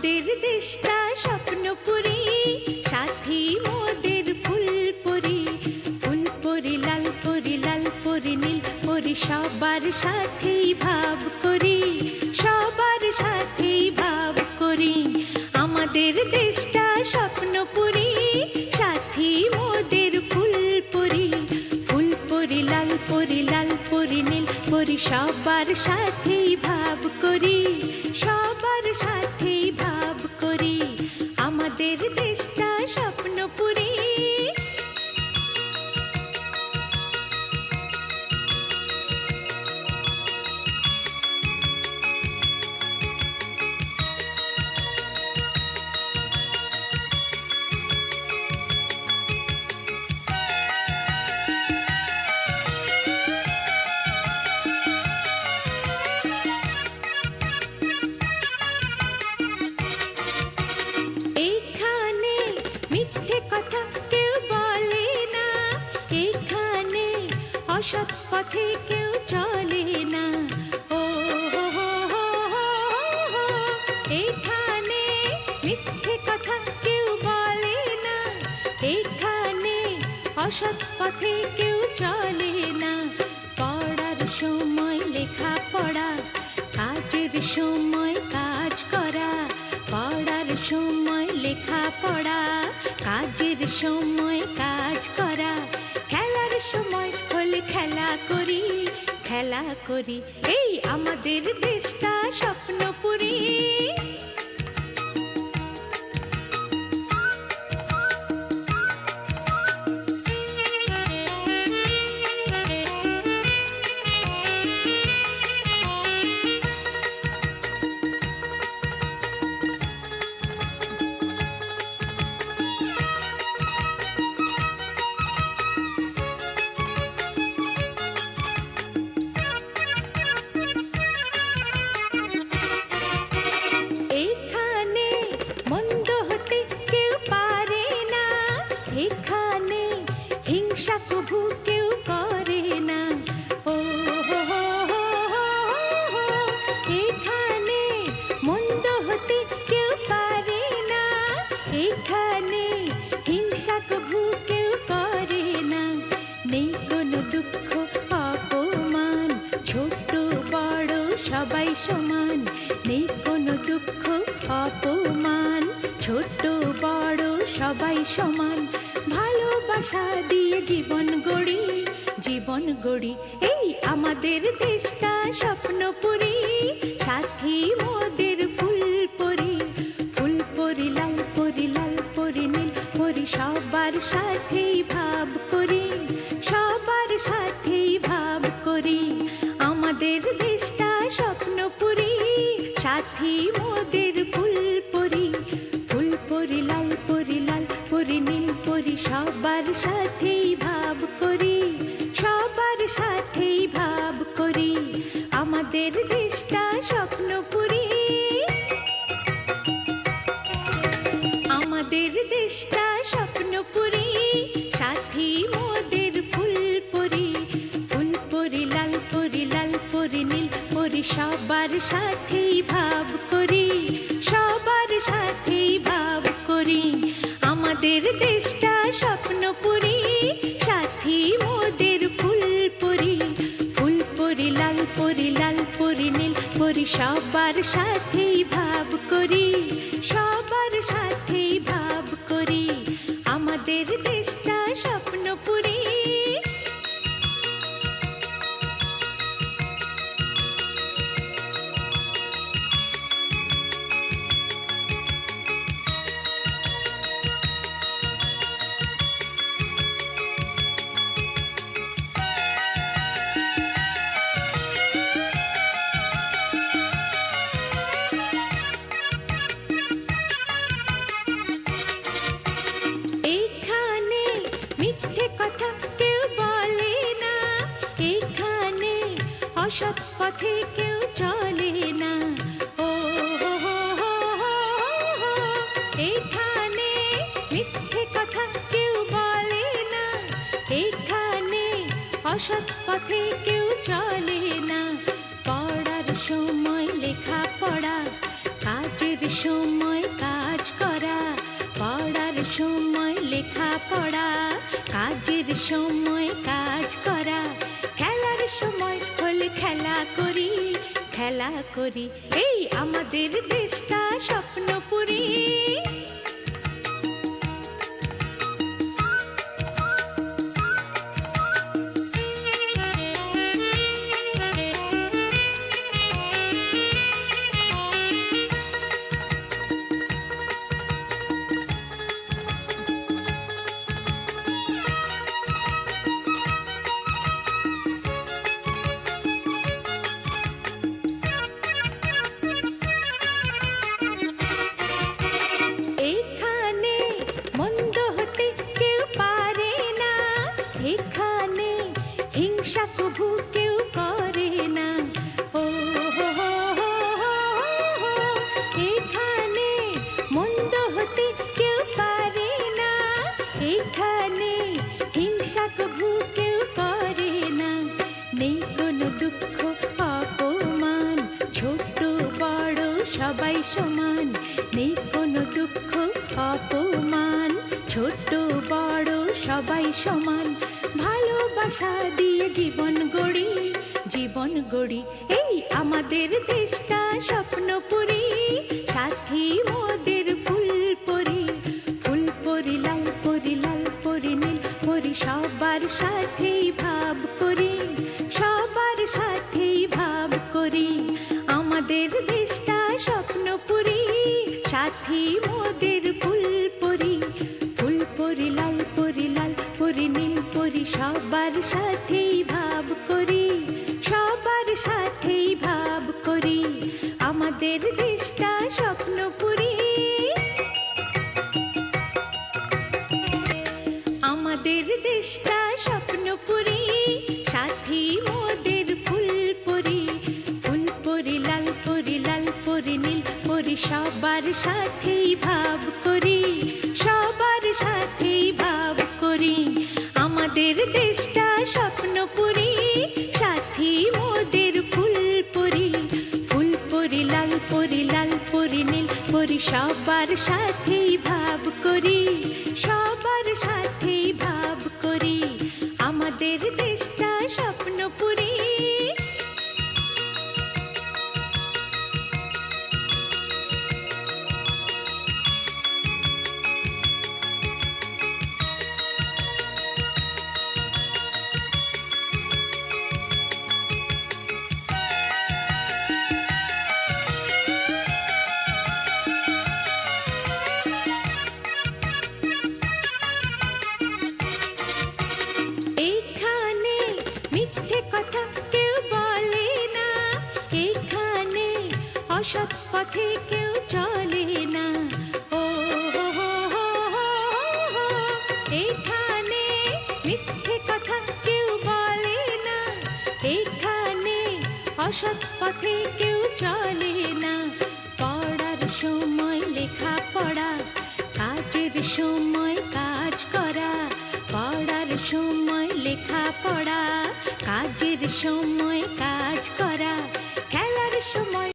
আমাদের দেশটা স্বপ্নপুরী, সাথী মোদের ফুলপুরি। ফুলপুরি লাল পরি, লাল পরি নীল পরি, সবার সাথেই ভাব করি, সবার সাথেই ভাব করি। আমাদের দেশটা স্বপ্নপুরী, সাথী মোদের ফুলপুরি। ফুলপুরি লাল পরি, লাল পরি নীল পরি, সবার সাথেই ভাব করি, সবার সাথেই ভাব করি। আমাদের দেশটা স্বপ্নপুরী। অসৎ পথে কেউ চলে না, ও এখানে মিথ্যে কথা কেউ বলে না, এখানে অসৎ পথে কেউ চলে না। পড়ার সময় লেখা পড়া, কাজের সময় কাজ করা। পড়ার সময় লেখা পড়া, কাজের সময় কাজ করা। খেলার সময় হলে খেলা করি, খেলা করি। এই আমাদের দেশটা স্বপ্নপুরী। হিংসা কভু কেউ করে না, ও এখানে মন্দ হতে কেউ পারে না, এখানে হিংসা কভু কেউ করে না। নেই কোনো দুঃখ অপমান, ছোট বড় সবাই সমান। নেই কোনো দুঃখ অপমান, ছোট বড় সবাই সমান। ভালোবাসা দিয়ে জীবন গড়ি, জীবন গড়ি। এই আমাদের দেশটা স্বপ্নপুরী, সাথী মোদের ফুলপুরি। ফুলপুরি লাল পরি, লাল পরি নীল পরি, সবার সাথেই ভাব করি, সবার সাথেই ভাব করি। আমাদের দেশটা স্বপ্নপুরী, সাথী মোদের ফুলপুরি। ফুলপুরি লাল পরি, লাল পরি নীল পরি, সবার সাথেই ভাব করি, সবার সাথেই ভাব করি। আমাদের দেশটা স্বপ্নপুরী। আমাদের দেশটা স্বপ্নপুরী, সাথী মোদের ফুলপুরি। ফুলপুরি লাল পরি, লাল পরি নীল পরি, সবার সাথেই ভাব করি, সবার সাথেই ভাব করি। আমাদের দেশটা স্বপ্নপুরী, সাথী মোদের ফুলপুরি। ফুলপুরি লাল পরি, লাল পরি নীল পরি, সবার সাথেই ভাব করি, সবার সাথেই ভাব করি। আমাদের দেশটা স্বপ্নপুরী। অসৎ পথে কেউ চলে না, ও এখানে মিথ্যে কথা কেউ বলে না, এখানে অসৎ পথে কেউ চলে না। পড়ার সময় লেখা পড়া, কাজের সময় সময় লেখাপড়া, কাজের সময় কাজ করা, খেলার সময় হলে খেলা করি, খেলা করি, এই আমাদের দেশটা স্বপ্নপুরী। এখানে মন্দ হতে কেউ পারে না, এখানে হিংসা কভু কেউ করে না। ও হো হো হো হো হো, এখানে মন্দ হতে কেউ পারে না, এখানে হিংসা কভু কেউ করে না। নেই কোনো দুঃখ অপমান, ছোট বড় সবাই সমান, নেই কোনো দুঃখ অপমান, ছোট বড় সবাই সমান। ভালোবাসা দিয়ে জীবন গড়ি, জীবন গড়ি, এই আমাদের দেশটা স্বপ্নপুরী। সাথী মোদের ফুলপরি, ফুলপরি লাল পরি, লাল পরি নীল পরি, সবার সাথেই ভাব করি, সবার সাথেই ভাব করি। আমাদের দেশটা স্বপ্নপুরী, সাথী মোদের ফুলপরি, ফুলপরি লাল পরি, লাল পরি নীল পরি, সবার সাথেই ভাব করি, সবার সাথেই ভাব করি। আমাদের দেশটা স্বপ্নপুরী, আমাদের দেশটা স্বপ্নপুরী, সাথী মোদের ফুলপরি, ফুলপরি লাল পরি, লাল পরি নীল পরি, সবার সাথেই ভাব করি, সবার সাথেই ভাব করি। আমাদের দেশটা স্বপ্নপুরী, সাথী মোদের ফুলপরি, ফুলপরি লাল পরি, লাল পরি নীল পরি, সবার সাথেই ভাব করি, সবার সাথেই ভাব করি। আমাদের দেশটা স্বপ্নপুরী। এখানে মিথ্যে কথা কেউ বলে না, এখানে অসৎ পথে কেউ চলে না। ও হো হো হো হো হো, এখানে মিথ্যে কথা কেউ বলে না, এখানে অসৎ পথে কেউ চলে না। পড়ার সময় লেখাপড়া, কাজের সময় কাজ করা, পড়ার সময় লেখাপড়া, কাজের সময় কাজ করা, খেলার সময়